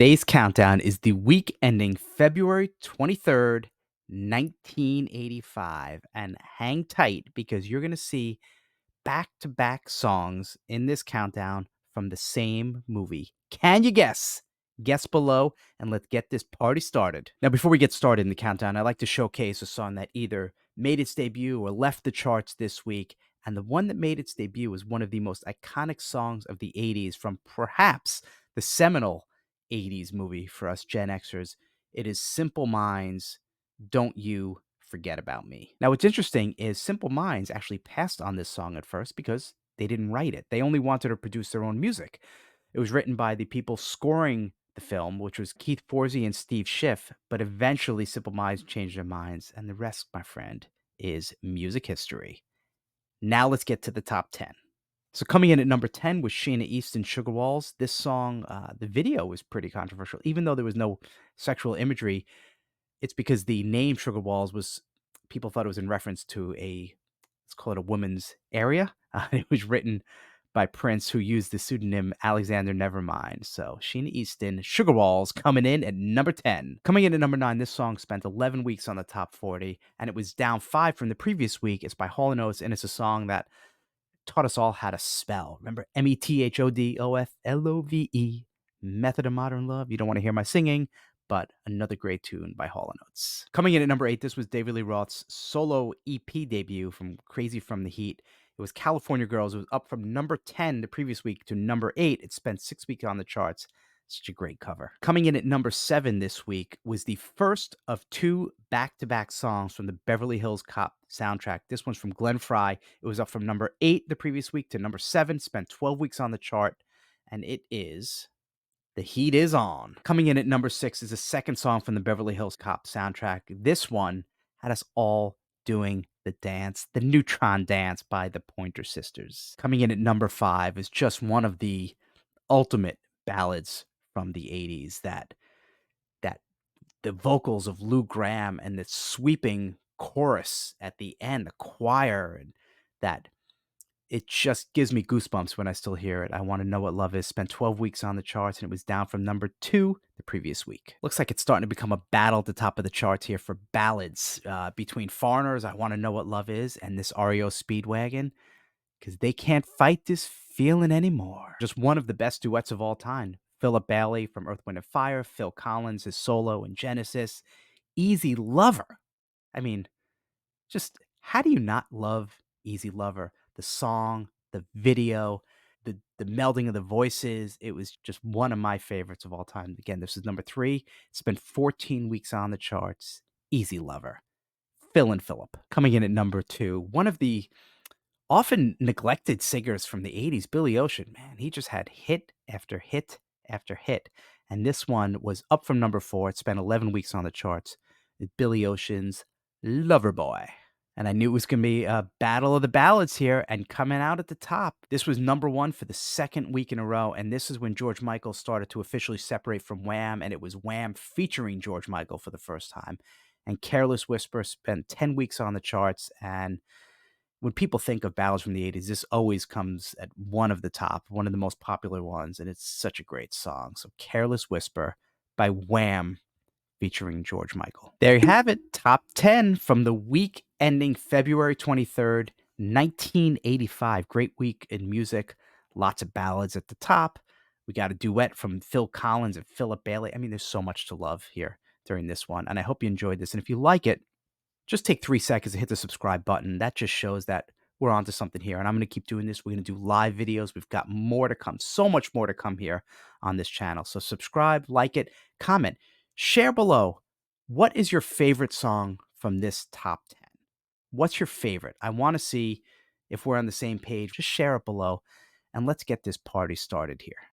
Today's countdown is the week ending February 23rd, 1985. And hang tight because you're going to see back to back songs in this countdown from the same movie. Can you guess? Guess below and let's get this party started. Now, before we get started in the countdown, I like to showcase a song that either made its debut or left the charts this week. And the one that made its debut is one of the most iconic songs of the 80s from perhaps the seminal 80s movie for us Gen Xers. It is Simple Minds, Don't You Forget About Me. Now, what's interesting is Simple Minds actually passed on this song at first because they didn't write it. They only wanted to produce their own music. It was written by the people scoring the film, which was Keith Forsey and Steve Schiff, but eventually Simple Minds changed their minds, and the rest, my friend, is music history. Now let's get to the top 10. So coming in at number 10 was Sheena East and Sugar Walls. This song, the video was pretty controversial. Even though there was no sexual imagery, it's because the name Sugar Walls was people thought it was in reference to let's call it a woman's area. It was written by Prince, who used the pseudonym Alexander Nevermind. So Sheena Easton, Sugar Walls, coming in at number 10. Coming in at number 9, this song spent 11 weeks on the top 40, and it was down 5 from the previous week. It's by Hall & Oates, and it's a song that taught us all how to spell. Remember Methodolove, Method of Modern Love? You don't want to hear my singing, but another great tune by Hall & Oates. Coming in at number 8, this was David Lee Roth's solo EP debut from Crazy from the Heat. It was California Girls. It was up from number 10 the previous week to number 8. It spent 6 weeks on the charts. Such a great cover. Coming in at number 7 this week was the first of 2 back-to-back songs from the Beverly Hills Cop soundtrack. This one's from Glenn Frey. It was up from number 8 the previous week to number 7, spent 12 weeks on the chart, and it is The Heat Is On. Coming in at number 6 is the second song from the Beverly Hills Cop soundtrack. This one had us all doing the dance, the Neutron Dance by the Pointer Sisters. Coming in at number 5 is just one of the ultimate ballads from the 80s that the vocals of Lou Gramm and the sweeping chorus at the end, the choir, and that it just gives me goosebumps when I still hear it. I Want to Know What Love Is spent 12 weeks on the charts, and it was down from number 2 the previous week. Looks like it's starting to become a battle at the top of the charts here for ballads between Foreigners, I Want to Know What Love Is, and this REO Speedwagon, because they can't fight this feeling anymore. Just one of the best duets of all time. Philip Bailey from Earth, Wind& and Fire, Phil Collins, his solo in Genesis, Easy Lover. I mean, just how do you not love Easy Lover? The song, the video, the melding of the voices. It was just one of my favorites of all time. Again, this is number 3. It's been 14 weeks on the charts. Easy Lover. Phil and Philip. Coming in at number 2, one of the often neglected singers from the 80s, Billy Ocean. Man, he just had hit after hit after hit. And this one was up from number 4. It spent 11 weeks on the charts. It's Billy Ocean's Loverboy. And I knew it was going to be a battle of the ballads here, and coming out at the top. This was number 1 for the second week in a row, and this is when George Michael started to officially separate from Wham, and it was Wham featuring George Michael for the first time. And Careless Whisper spent 10 weeks on the charts, and when people think of ballads from the 80s, this always comes at one of the top, one of the most popular ones, and it's such a great song. So Careless Whisper by Wham featuring George Michael. There you have it, top 10 from the week ending February 23rd, 1985. Great week in music, lots of ballads at the top. We got a duet from Phil Collins and Philip Bailey. I mean, there's so much to love here during this one, and I hope you enjoyed this. And if you like it, just take 3 seconds to hit the subscribe button. That just shows that we're onto something here, and I'm going to keep doing this. We're going to do live videos. We've got more to come, so much more to come here on this channel. So subscribe, like it, comment, share below. What is your favorite song from this top 10? What's your favorite? I want to see if we're on the same page. Just share it below, and let's get this party started here.